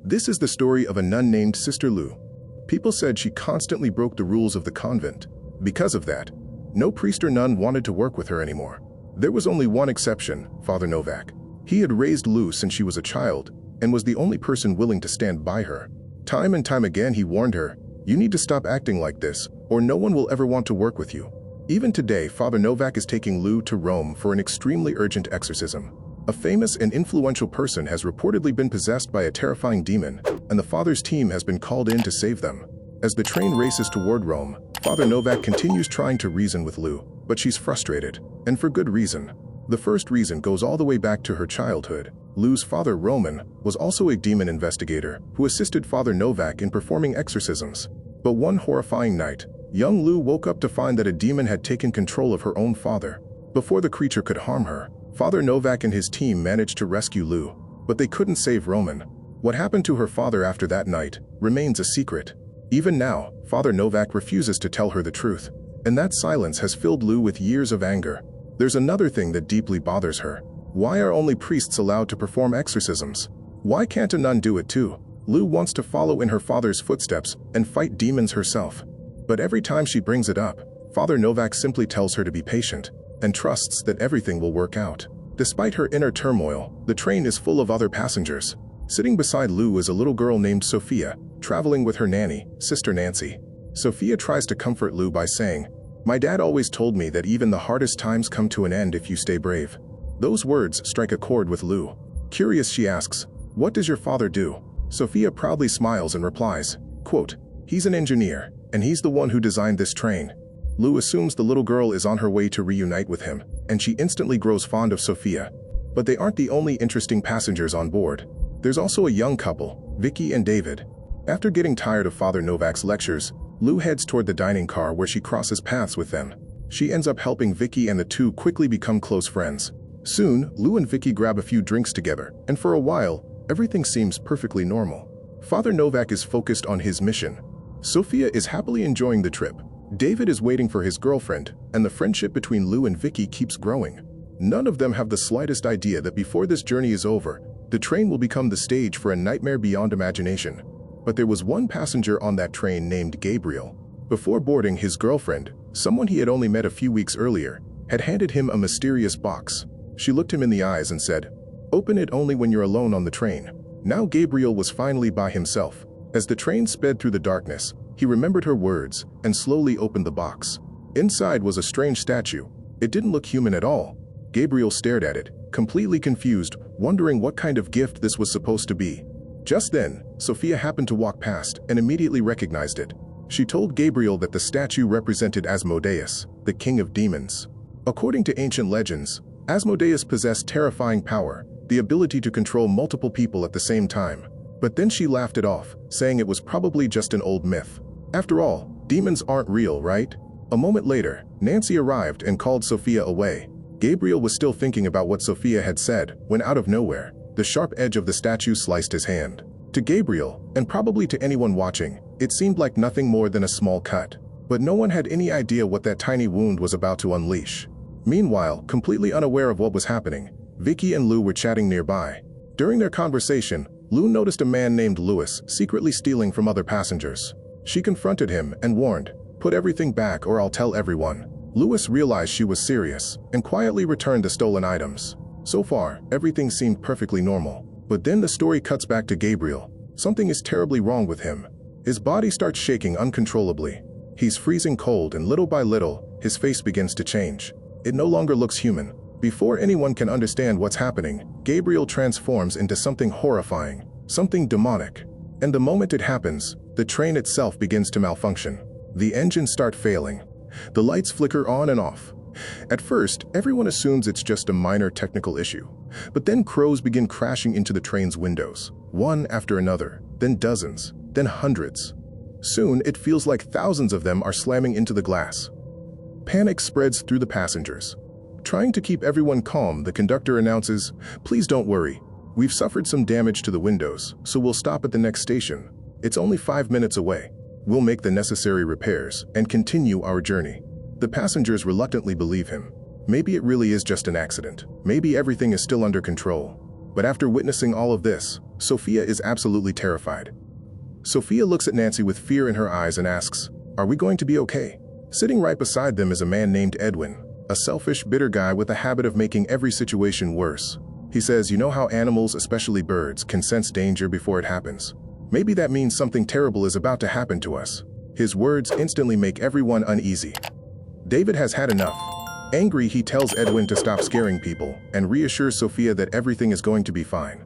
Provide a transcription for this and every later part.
This is the story of a nun named Sister Lu. People said she constantly broke the rules of the convent. Because of that, no priest or nun wanted to work with her anymore. There was only one exception, Father Novak. He had raised Lu since she was a child and was the only person willing to stand by her. Time and time again he warned her, "You need to stop acting like this, or no one will ever want to work with you." Even today, Father Novak is taking Lu to Rome for an extremely urgent exorcism. A famous and influential person has reportedly been possessed by a terrifying demon, and the Father's team has been called in to save them. As the train races toward Rome, Father Novak continues trying to reason with Lu, but she's frustrated, and for good reason. The first reason goes all the way back to her childhood. Lu's father, Roman, was also a demon investigator who assisted Father Novak in performing exorcisms. But one horrifying night, young Lu woke up to find that a demon had taken control of her own father. Before the creature could harm her, Father Novak and his team managed to rescue Lu, but they couldn't save Roman. What happened to her father after that night remains a secret. Even now, Father Novak refuses to tell her the truth, and that silence has filled Lu with years of anger. There's another thing that deeply bothers her. Why are only priests allowed to perform exorcisms? Why can't a nun do it too? Lu wants to follow in her father's footsteps and fight demons herself. But every time she brings it up, Father Novak simply tells her to be patient and trusts that everything will work out. Despite her inner turmoil, the train is full of other passengers. Sitting beside Lu is a little girl named Sophia, traveling with her nanny, Sister Nancy. Sophia tries to comfort Lu by saying, "My dad always told me that even the hardest times come to an end if you stay brave." Those words strike a chord with Lu. Curious, she asks, "What does your father do?" Sophia proudly smiles and replies, quote, "He's an engineer, and he's the one who designed this train." Lu assumes the little girl is on her way to reunite with him, and she instantly grows fond of Sophia. But they aren't the only interesting passengers on board. There's also a young couple, Vicky and David. After getting tired of Father Novak's lectures, Lu heads toward the dining car where she crosses paths with them. She ends up helping Vicky, and the two quickly become close friends. Soon, Lu and Vicky grab a few drinks together, and for a while, everything seems perfectly normal. Father Novak is focused on his mission. Sophia is happily enjoying the trip. David is waiting for his girlfriend, and the friendship between Lu and Vicky keeps growing. None of them have the slightest idea that before this journey is over, the train will become the stage for a nightmare beyond imagination. But there was one passenger on that train named Gabriel. Before boarding, his girlfriend, someone he had only met a few weeks earlier, had handed him a mysterious box. She looked him in the eyes and said, "Open it only when you're alone on the train." Now Gabriel was finally by himself. As the train sped through the darkness, he remembered her words and slowly opened the box. Inside was a strange statue. It didn't look human at all. Gabriel stared at it, completely confused, wondering what kind of gift this was supposed to be. Just then, Sophia happened to walk past and immediately recognized it. She told Gabriel that the statue represented Asmodeus, the king of demons. According to ancient legends, Asmodeus possessed terrifying power, the ability to control multiple people at the same time. But then she laughed it off, saying it was probably just an old myth. After all, demons aren't real, right? A moment later, Nancy arrived and called Sophia away. Gabriel was still thinking about what Sophia had said when, out of nowhere, the sharp edge of the statue sliced his hand. To Gabriel, and probably to anyone watching, it seemed like nothing more than a small cut. But no one had any idea what that tiny wound was about to unleash. Meanwhile, completely unaware of what was happening, Vicky and Lu were chatting nearby. During their conversation, Lu noticed a man named Louis secretly stealing from other passengers. She confronted him and warned, "Put everything back or I'll tell everyone." Louis realized she was serious and quietly returned the stolen items. So far, everything seemed perfectly normal. But then the story cuts back to Gabriel. Something is terribly wrong with him. His body starts shaking uncontrollably. He's freezing cold, and little by little, his face begins to change. It no longer looks human. Before anyone can understand what's happening, Gabriel transforms into something horrifying, something demonic. And the moment it happens, the train itself begins to malfunction. The engines start failing. The lights flicker on and off. At first, everyone assumes it's just a minor technical issue. But then crows begin crashing into the train's windows, one after another, then dozens, then hundreds. Soon, it feels like thousands of them are slamming into the glass. Panic spreads through the passengers. Trying to keep everyone calm, the conductor announces, "Please don't worry. We've suffered some damage to the windows, so we'll stop at the next station. It's only 5 minutes away. We'll make the necessary repairs and continue our journey." The passengers reluctantly believe him. Maybe it really is just an accident. Maybe everything is still under control. But after witnessing all of this, Sophia is absolutely terrified. Sophia looks at Nancy with fear in her eyes and asks, "Are we going to be okay?" Sitting right beside them is a man named Edwin, a selfish, bitter guy with a habit of making every situation worse. He says, "You know how animals, especially birds, can sense danger before it happens? Maybe that means something terrible is about to happen to us." His words instantly make everyone uneasy. David has had enough. Angry, he tells Edwin to stop scaring people and reassures Sophia that everything is going to be fine.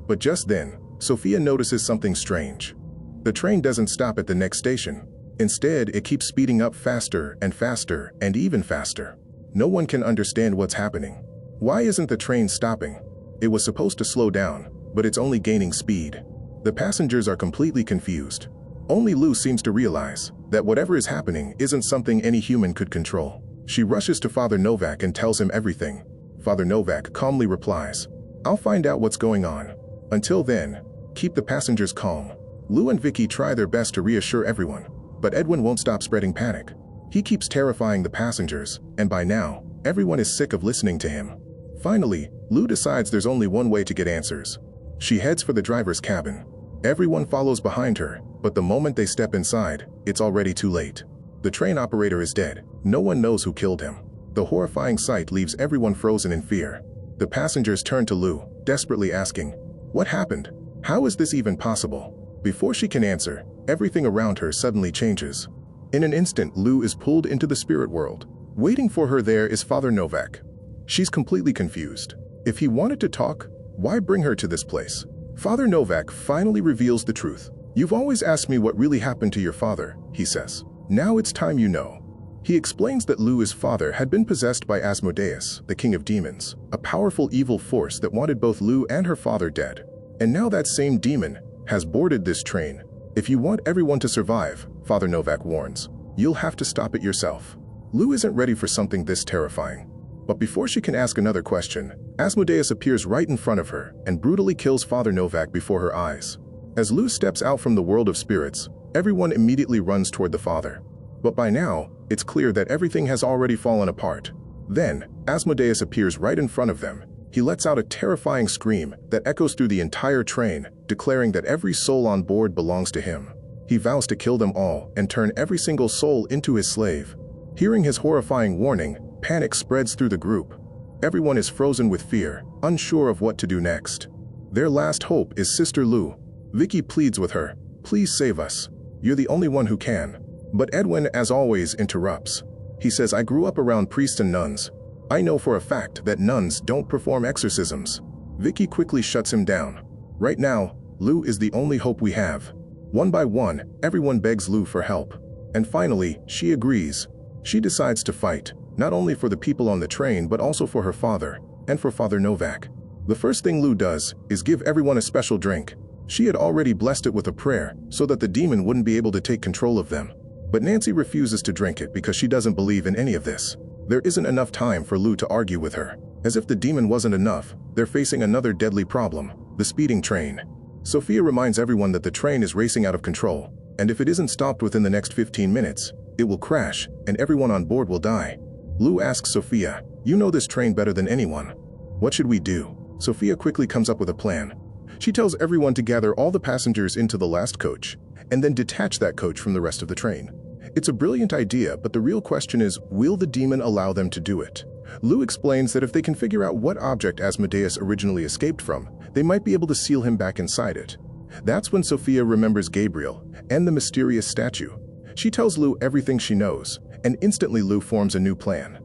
But just then, Sophia notices something strange. The train doesn't stop at the next station. Instead, it keeps speeding up faster and faster and even faster. No one can understand what's happening. Why isn't the train stopping? It was supposed to slow down, but it's only gaining speed. The passengers are completely confused. Only Lou seems to realize that whatever is happening isn't something any human could control. She rushes to Father Novak and tells him everything. Father Novak calmly replies, "I'll find out what's going on. Until then, keep the passengers calm." Lou and Vicky try their best to reassure everyone, but Edwin won't stop spreading panic. He keeps terrifying the passengers, and by now, everyone is sick of listening to him. Finally, Lou decides there's only one way to get answers. She heads for the driver's cabin. Everyone follows behind her, but the moment they step inside, it's already too late. The train operator is dead. No one knows who killed him. The horrifying sight leaves everyone frozen in fear. The passengers turn to Lou, desperately asking, "What happened? How is this even possible?" Before she can answer, everything around her suddenly changes. In an instant, Lou is pulled into the spirit world. Waiting for her there is Father Novak. She's completely confused. If he wanted to talk, why bring her to this place? Father Novak finally reveals the truth. "You've always asked me what really happened to your father," he says. "Now it's time you know." He explains that Lou's father had been possessed by Asmodeus, the king of demons, a powerful evil force that wanted both Lou and her father dead. And now that same demon has boarded this train. "If you want everyone to survive," Father Novak warns, "you'll have to stop it yourself." Lou isn't ready for something this terrifying. But before she can ask another question, Asmodeus appears right in front of her and brutally kills Father Novak before her eyes. As Lou steps out from the world of spirits, everyone immediately runs toward the father. But by now, it's clear that everything has already fallen apart. Then, Asmodeus appears right in front of them. He lets out a terrifying scream that echoes through the entire train, declaring that every soul on board belongs to him. He vows to kill them all and turn every single soul into his slave. Hearing his horrifying warning, panic spreads through the group. Everyone is frozen with fear, unsure of what to do next. Their last hope is Sister Lou. Vicky pleads with her, "Please save us. You're the only one who can." But Edwin, as always, interrupts. He says, "I grew up around priests and nuns. I know for a fact that nuns don't perform exorcisms." Vicky quickly shuts him down. Right now, Lou is the only hope we have. One by one, everyone begs Lou for help. And finally, she agrees. She decides to fight, not only for the people on the train but also for her father, and for Father Novak. The first thing Lou does is give everyone a special drink. She had already blessed it with a prayer so that the demon wouldn't be able to take control of them. But Nancy refuses to drink it because she doesn't believe in any of this. There isn't enough time for Lou to argue with her. As if the demon wasn't enough, they're facing another deadly problem, the speeding train. Sophia reminds everyone that the train is racing out of control, and if it isn't stopped within the next 15 minutes, it will crash, and everyone on board will die. Lou asks Sophia, "You know this train better than anyone. What should we do?" Sophia quickly comes up with a plan. She tells everyone to gather all the passengers into the last coach, and then detach that coach from the rest of the train. It's a brilliant idea, but the real question is, will the demon allow them to do it? Lou explains that if they can figure out what object Asmodeus originally escaped from, they might be able to seal him back inside it. That's when Sophia remembers Gabriel and the mysterious statue. She tells Lou everything she knows, and instantly Lou forms a new plan.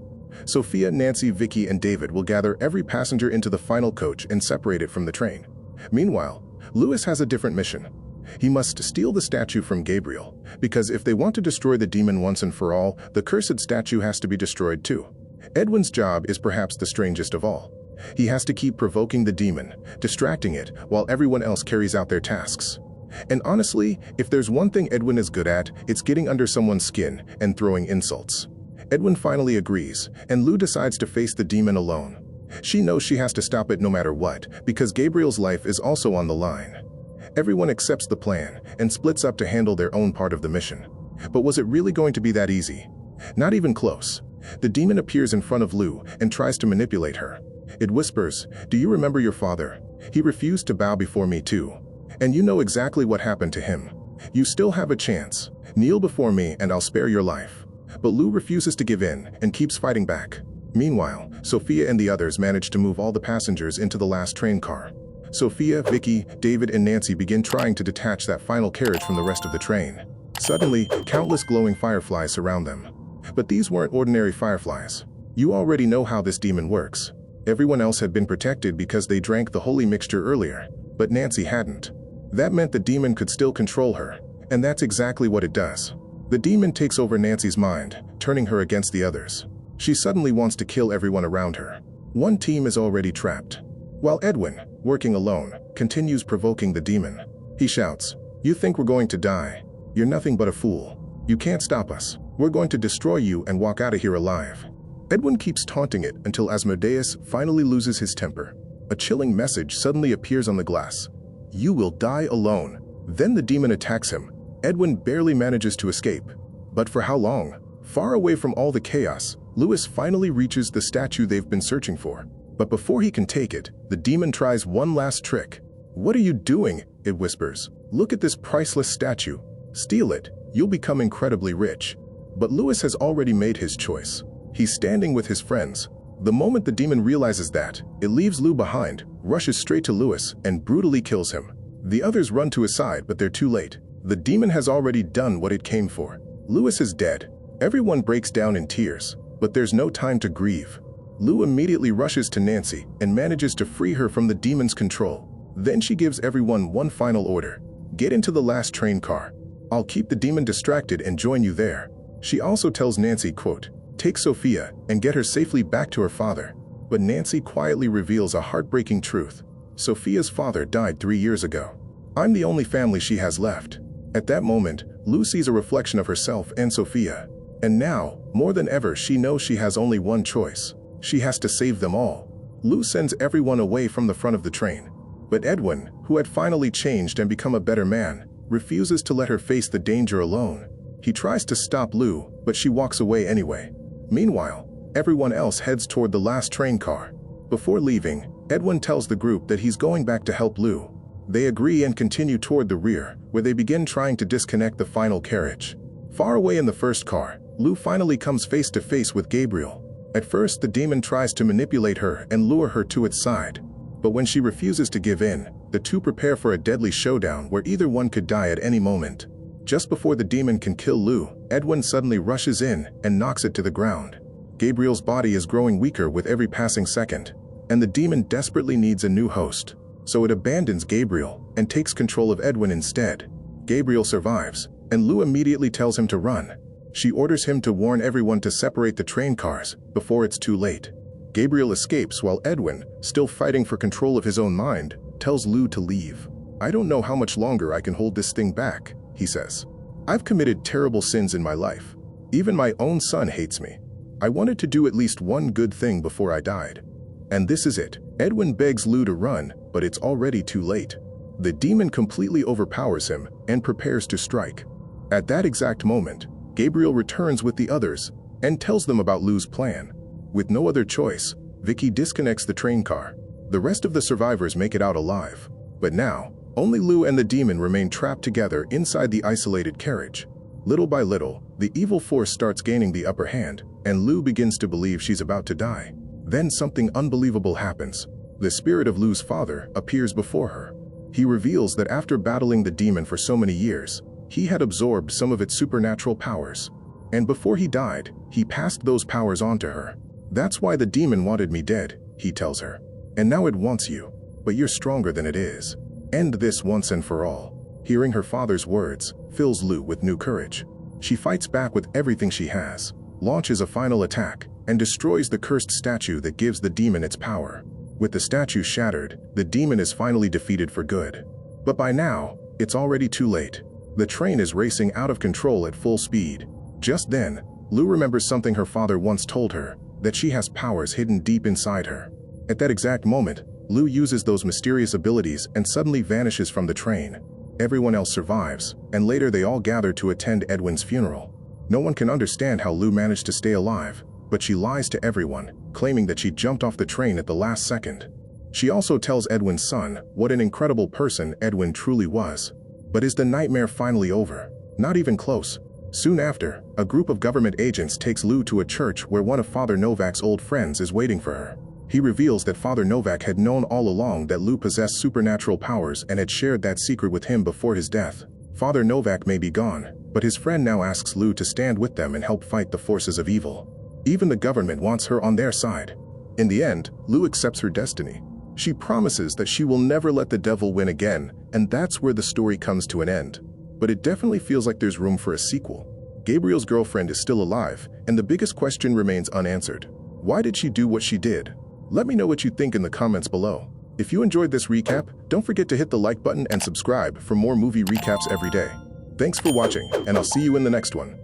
Sophia, Nancy, Vicky, and David will gather every passenger into the final coach and separate it from the train. Meanwhile, Louis has a different mission. He must steal the statue from Gabriel, because if they want to destroy the demon once and for all, the cursed statue has to be destroyed too. Edwin's job is perhaps the strangest of all. He has to keep provoking the demon, distracting it, while everyone else carries out their tasks. And honestly, if there's one thing Edwin is good at, it's getting under someone's skin and throwing insults. Edwin finally agrees, and Lou decides to face the demon alone. She knows she has to stop it no matter what, because Gabriel's life is also on the line. Everyone accepts the plan and splits up to handle their own part of the mission. But was it really going to be that easy? Not even close. The demon appears in front of Lou and tries to manipulate her. It whispers, "Do you remember your father? He refused to bow before me too. And you know exactly what happened to him. You still have a chance. Kneel before me and I'll spare your life. But Lu refuses to give in and keeps fighting back. Meanwhile, Sophia and the others manage to move all the passengers into the last train car. Sophia, Vicky, David and Nancy begin trying to detach that final carriage from the rest of the train. Suddenly, countless glowing fireflies surround them. But these weren't ordinary fireflies. You already know how this demon works. Everyone else had been protected because they drank the holy mixture earlier, but Nancy hadn't. That meant the demon could still control her, and that's exactly what it does. The demon takes over Nancy's mind, turning her against the others. She suddenly wants to kill everyone around her. One team is already trapped, while Edwin, working alone, continues provoking the demon. He shouts, "You think we're going to die? You're nothing but a fool. You can't stop us. We're going to destroy you and walk out of here alive." Edwin keeps taunting it until Asmodeus finally loses his temper. A chilling message suddenly appears on the glass. "You will die alone." Then the demon attacks him. Edwin barely manages to escape. But for how long? Far away from all the chaos, Lewis finally reaches the statue they've been searching for. But before he can take it, the demon tries one last trick. "What are you doing?" it whispers. "Look at this priceless statue. Steal it. You'll become incredibly rich." But Lewis has already made his choice. He's standing with his friends. The moment the demon realizes that, it leaves Lou behind, rushes straight to Lewis, and brutally kills him. The others run to his side, but they're too late. The demon has already done what it came for. Lewis is dead. Everyone breaks down in tears, but there's no time to grieve. Lou immediately rushes to Nancy and manages to free her from the demon's control. Then she gives everyone one final order. "Get into the last train car. I'll keep the demon distracted and join you there." She also tells Nancy, quote, "Take Sophia and get her safely back to her father." But Nancy quietly reveals a heartbreaking truth. Sophia's father died 3 years ago. I'm the only family she has left. At that moment, Lou sees a reflection of herself and Sophia. And now, more than ever, she knows she has only one choice. She has to save them all. Lou sends everyone away from the front of the train. But Edwin, who had finally changed and become a better man, refuses to let her face the danger alone. He tries to stop Lou, but she walks away anyway. Meanwhile, everyone else heads toward the last train car. Before leaving, Edwin tells the group that he's going back to help Lou. They agree and continue toward the rear, where they begin trying to disconnect the final carriage. Far away in the first car, Lou finally comes face to face with Gabriel. At first, the demon tries to manipulate her and lure her to its side. But when she refuses to give in, the two prepare for a deadly showdown where either one could die at any moment. Just before the demon can kill Lou, Edwin suddenly rushes in and knocks it to the ground. Gabriel's body is growing weaker with every passing second, and the demon desperately needs a new host. So it abandons Gabriel and takes control of Edwin instead. Gabriel survives, and Lou immediately tells him to run. She orders him to warn everyone to separate the train cars before it's too late. Gabriel escapes while Edwin, still fighting for control of his own mind, tells Lou to leave. "I don't know how much longer I can hold this thing back," he says. "I've committed terrible sins in my life. Even my own son hates me. I wanted to do at least one good thing before I died. And this is it." Edwin begs Lou to run, but it's already too late. The demon completely overpowers him and prepares to strike. At that exact moment, Gabriel returns with the others and tells them about Lou's plan. With no other choice, Vicky disconnects the train car. The rest of the survivors make it out alive. But now, only Lou and the demon remain trapped together inside the isolated carriage. Little by little, the evil force starts gaining the upper hand, and Lou begins to believe she's about to die. Then something unbelievable happens. The spirit of Lou's father appears before her. He reveals that after battling the demon for so many years, he had absorbed some of its supernatural powers. And before he died, he passed those powers on to her. "That's why the demon wanted me dead," he tells her. "And now it wants you, but you're stronger than it is. End this once and for all." Hearing her father's words fills Lou with new courage. She fights back with everything she has, launches a final attack, and destroys the cursed statue that gives the demon its power. With the statue shattered, the demon is finally defeated for good. But by now, it's already too late. The train is racing out of control at full speed. Just then, Lou remembers something her father once told her, that she has powers hidden deep inside her. At that exact moment, Lou uses those mysterious abilities and suddenly vanishes from the train. Everyone else survives, and later they all gather to attend Edwin's funeral. No one can understand how Lou managed to stay alive, but she lies to everyone, claiming that she jumped off the train at the last second. She also tells Edwin's son what an incredible person Edwin truly was. But is the nightmare finally over? Not even close. Soon after, a group of government agents takes Lou to a church where one of Father Novak's old friends is waiting for her. He reveals that Father Novak had known all along that Lou possessed supernatural powers and had shared that secret with him before his death. Father Novak may be gone, but his friend now asks Lou to stand with them and help fight the forces of evil. Even the government wants her on their side. In the end, Lou accepts her destiny. She promises that she will never let the devil win again, and that's where the story comes to an end. But it definitely feels like there's room for a sequel. Gabriel's girlfriend is still alive, and the biggest question remains unanswered. Why did she do what she did? Let me know what you think in the comments below. If you enjoyed this recap, don't forget to hit the like button and subscribe for more movie recaps every day. Thanks for watching, and I'll see you in the next one.